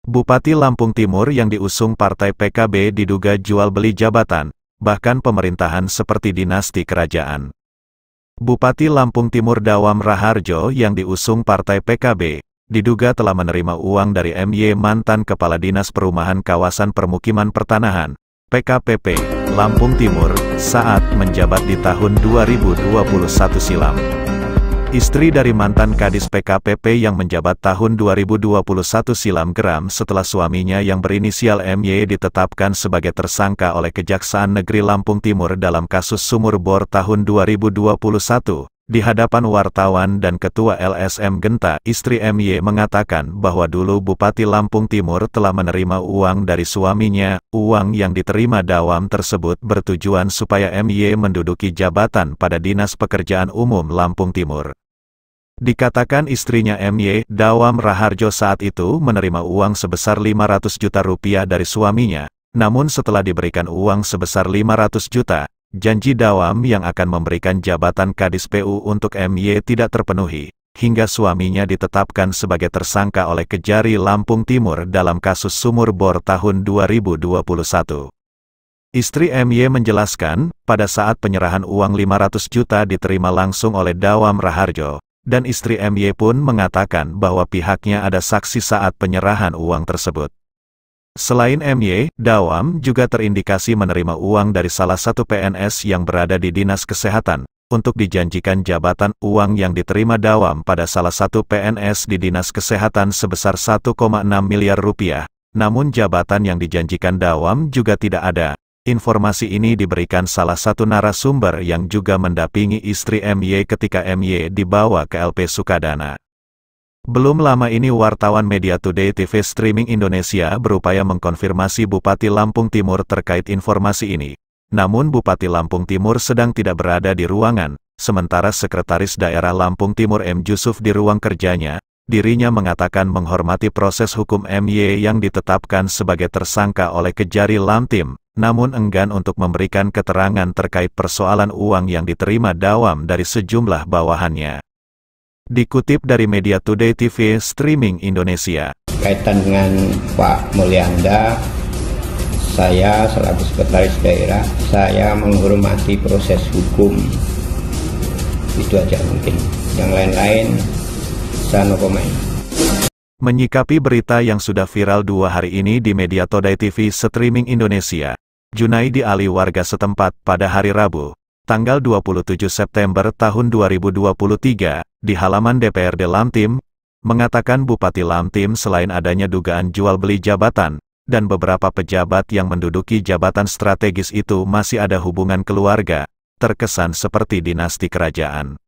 Bupati Lampung Timur yang diusung Partai PKB diduga jual beli jabatan, bahkan pemerintahan seperti dinasti kerajaan. Bupati Lampung Timur Dawam Raharjo yang diusung Partai PKB, diduga telah menerima uang dari MY mantan Kepala Dinas Perumahan Kawasan Permukiman Pertanahan, PKPP, Lampung Timur, saat menjabat di tahun 2021 silam. Istri dari mantan Kadis PKPP yang menjabat tahun 2021 silam geram setelah suaminya yang berinisial MY ditetapkan sebagai tersangka oleh Kejaksaan Negeri Lampung Timur dalam kasus sumur bor tahun 2021. Di hadapan wartawan dan Ketua LSM Genta, istri MY mengatakan bahwa dulu Bupati Lampung Timur telah menerima uang dari suaminya. Uang yang diterima Dawam tersebut bertujuan supaya MY menduduki jabatan pada Dinas Pekerjaan Umum Lampung Timur. Dikatakan istrinya MY, Dawam Raharjo saat itu menerima uang sebesar 500 juta rupiah dari suaminya. Namun setelah diberikan uang sebesar 500 juta, janji Dawam yang akan memberikan jabatan Kadis PU untuk MY tidak terpenuhi, hingga suaminya ditetapkan sebagai tersangka oleh Kejari Lampung Timur dalam kasus sumur bor tahun 2021. Istri MY menjelaskan, pada saat penyerahan uang 500 juta diterima langsung oleh Dawam Raharjo, dan istri MY pun mengatakan bahwa pihaknya ada saksi saat penyerahan uang tersebut. Selain MY, Dawam juga terindikasi menerima uang dari salah satu PNS yang berada di Dinas Kesehatan, untuk dijanjikan jabatan. Uang yang diterima Dawam pada salah satu PNS di Dinas Kesehatan sebesar 1,6 miliar rupiah, namun jabatan yang dijanjikan Dawam juga tidak ada. Informasi ini diberikan salah satu narasumber yang juga mendampingi istri MY ketika MY dibawa ke LP Sukadana. Belum lama ini wartawan Media Today TV Streaming Indonesia berupaya mengkonfirmasi Bupati Lampung Timur terkait informasi ini. Namun Bupati Lampung Timur sedang tidak berada di ruangan, sementara Sekretaris Daerah Lampung Timur M. Yusuf di ruang kerjanya. Dirinya mengatakan menghormati proses hukum MY yang ditetapkan sebagai tersangka oleh Kejari Lamtim, namun enggan untuk memberikan keterangan terkait persoalan uang yang diterima Dawam dari sejumlah bawahannya. Dikutip dari Media Today TV Streaming Indonesia. Kaitan dengan Pak Mulyanda, saya selaku Sekretaris Daerah, saya menghormati proses hukum. Itu aja mungkin. Yang lain-lain, saya no comment. Menyikapi berita yang sudah viral 2 hari ini di Media Today TV Streaming Indonesia, Junaidi Ali warga setempat pada hari Rabu, tanggal 27 September tahun 2023, di halaman DPRD Lamtim, mengatakan Bupati Lamtim selain adanya dugaan jual beli jabatan, dan beberapa pejabat yang menduduki jabatan strategis itu masih ada hubungan keluarga, terkesan seperti dinasti kerajaan.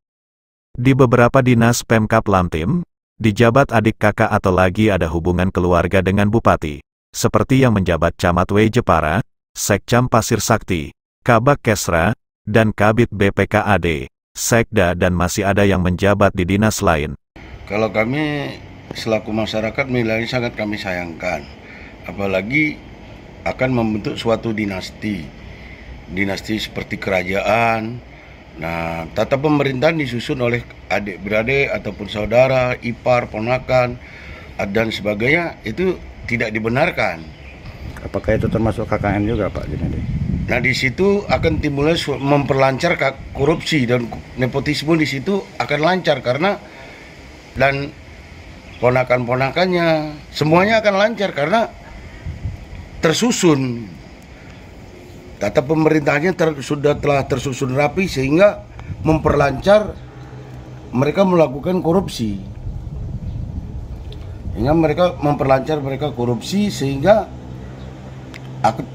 Di beberapa dinas Pemkab Lamtim, dijabat adik kakak atau lagi ada hubungan keluarga dengan Bupati, seperti yang menjabat Camat W. Jepara, Sekcam Pasir Sakti, Kabak Kesra, dan Kabid BPKAD, Sekda, dan masih ada yang menjabat di dinas lain. Kalau kami selaku masyarakat menilai sangat kami sayangkan, apalagi akan membentuk suatu dinasti seperti kerajaan. Nah, tata pemerintahan disusun oleh adik-beradik ataupun saudara, ipar, ponakan, dan sebagainya, itu tidak dibenarkan. Apakah itu termasuk KKN juga, Pak Junaidi? Nah, di situ akan timbulnya memperlancar korupsi dan nepotisme. Di situ akan lancar karena, dan ponakan-ponakannya semuanya akan lancar karena tersusun. Tata pemerintahannya telah tersusun rapi sehingga memperlancar mereka melakukan korupsi. Mereka korupsi sehingga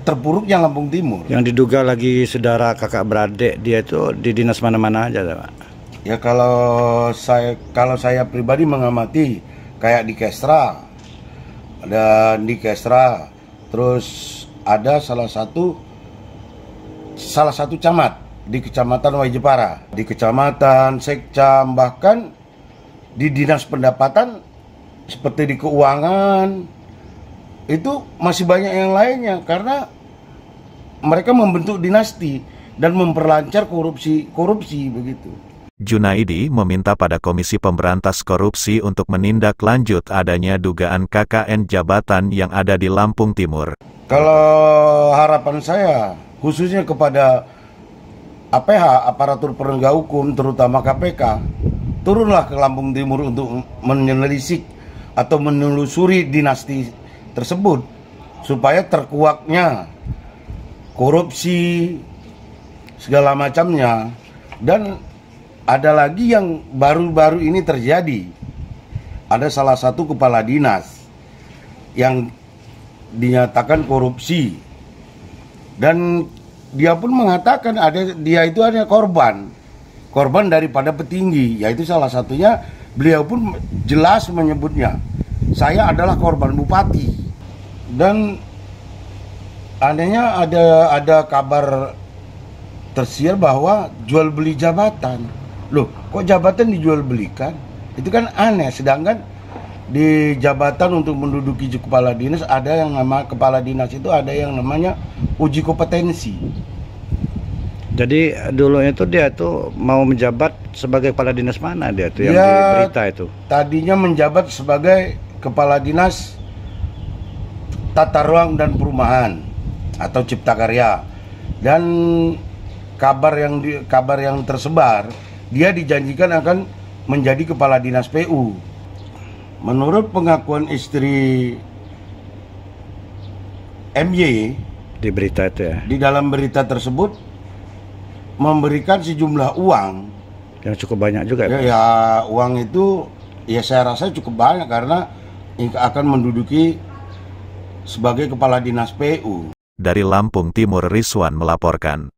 terpuruknya Lampung Timur. Yang diduga lagi saudara kakak beradik dia itu di dinas mana-mana aja, Pak? Ya kalau saya pribadi mengamati kayak di Kesra, terus ada salah satu camat di Kecamatan Wajipara, di Kecamatan, Sekcam, bahkan di Dinas Pendapatan seperti di keuangan, itu masih banyak yang lainnya karena mereka membentuk dinasti dan memperlancar korupsi begitu. Junaidi meminta pada Komisi Pemberantas Korupsi untuk menindak lanjut adanya dugaan KKN jabatan yang ada di Lampung Timur. Kalau harapan saya, khususnya kepada APH, aparatur penegak hukum, terutama KPK, turunlah ke Lampung Timur untuk menelisik atau menelusuri dinasti tersebut, supaya terkuaknya korupsi, segala macamnya. Dan ada lagi yang baru-baru ini terjadi. Ada salah satu kepala dinas yang dinyatakan korupsi. Dan dia pun mengatakan dia itu hanya korban daripada petinggi, yaitu salah satunya beliau pun jelas menyebutnya, saya adalah korban bupati. Dan anehnya ada kabar tersiar bahwa jual beli jabatan. Loh, kok jabatan dijual belikan? Itu kan aneh, sedangkan di jabatan untuk menduduki kepala dinas ada yang nama kepala dinas itu ada yang namanya uji kompetensi. Jadi dulu itu dia tuh mau menjabat sebagai kepala dinas mana dia tuh yang di berita itu? Tadinya menjabat sebagai kepala dinas tata ruang dan perumahan atau cipta karya. Dan kabar yang tersebar, dia dijanjikan akan menjadi kepala dinas PU. Menurut pengakuan istri MY Di berita itu ya, di dalam berita tersebut memberikan sejumlah uang yang cukup banyak juga. ya uang itu ya saya rasa cukup banyak karena akan menduduki sebagai kepala dinas PU. Dari Lampung Timur, Rizwan melaporkan.